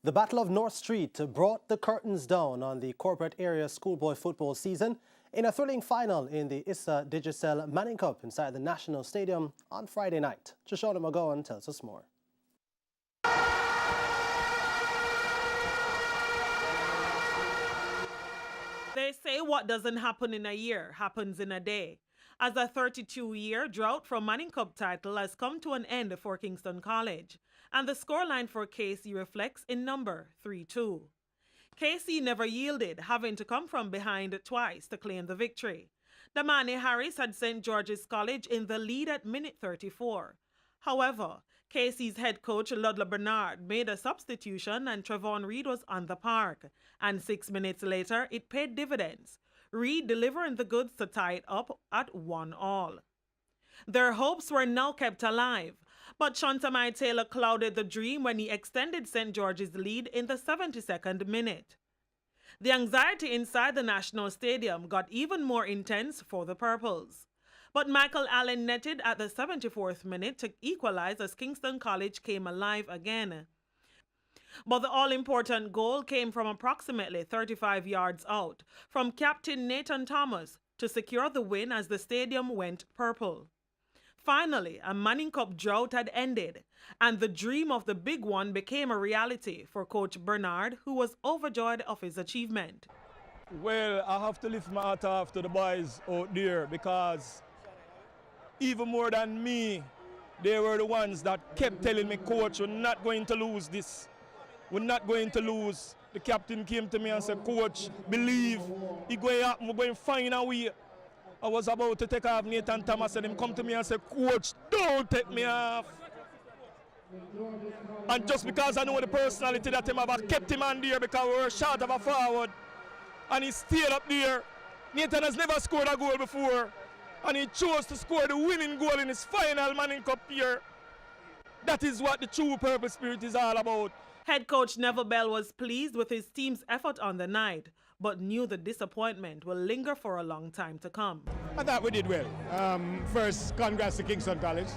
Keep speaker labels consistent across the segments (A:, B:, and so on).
A: The Battle of North Street brought the curtains down on the corporate area schoolboy football season in a thrilling final in the ISSA Digicel Manning Cup inside the National Stadium on Friday night. Shoshona McGowan tells us more.
B: They say what doesn't happen in a year happens in a day, as a 32-year drought from Manning Cup title has come to an end for Kingston College, and the scoreline for KC reflects in number 3-2. KC never yielded, having to come from behind twice to claim the victory. Damani Harris had St. George's College in the lead at minute 34. However, KC's head coach Ludlow Bernard made a substitution and Trevon Reed was on the park, and 6 minutes later it paid dividends, Reed delivering the goods to tie it up at 1-1. Their hopes were now kept alive, but Shantamai Taylor clouded the dream when he extended St. George's lead in the 72nd minute. The anxiety inside the National Stadium got even more intense for the Purples. But Michael Allen netted at the 74th minute to equalize as Kingston College came alive again. But the all-important goal came from approximately 35 yards out, from Captain Nathan Thomas to secure the win as the stadium went purple. Finally, a Manning Cup drought had ended, and the dream of the big one became a reality for Coach Bernard, who was overjoyed of his achievement.
C: Well, I have to lift my hat off to the boys out there because even more than me, they were the ones that kept telling me, Coach, we're not going to lose this. We're not going to lose. The captain came to me and said, Coach, believe. It's going to happen. We're going to find a way. I was about to take off Nathan Thomas and him come to me and say, Coach, don't take me off. And just because I know the personality that him have, I kept him on there because we were short of a forward. And he stayed up there. Nathan has never scored a goal before. And he chose to score the winning goal in his final Manning Cup year. That is what the true purple spirit is all about.
B: Head coach Neville Bell was pleased with his team's effort on the night, but knew the disappointment will linger for a long time to come.
D: I thought we did well. First, congrats to Kingston College.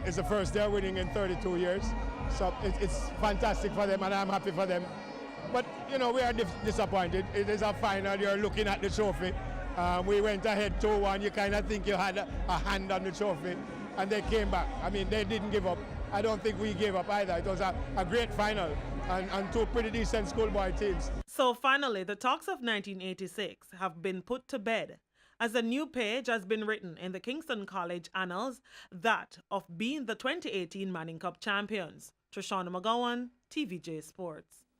D: It's the first they're winning in 32 years. So it's fantastic for them and I'm happy for them. But, you know, we are disappointed. It is a final, you're looking at the trophy. We went ahead 2-1, you kind of think you had a hand on the trophy, and they came back. I mean, they didn't give up. I don't think we gave up either. It was a great final, and two pretty decent schoolboy teams.
B: So finally, the talks of 1986 have been put to bed, as a new page has been written in the Kingston College annals, that of being the 2018 Manning Cup champions. Shoshona McGowan, TVJ Sports.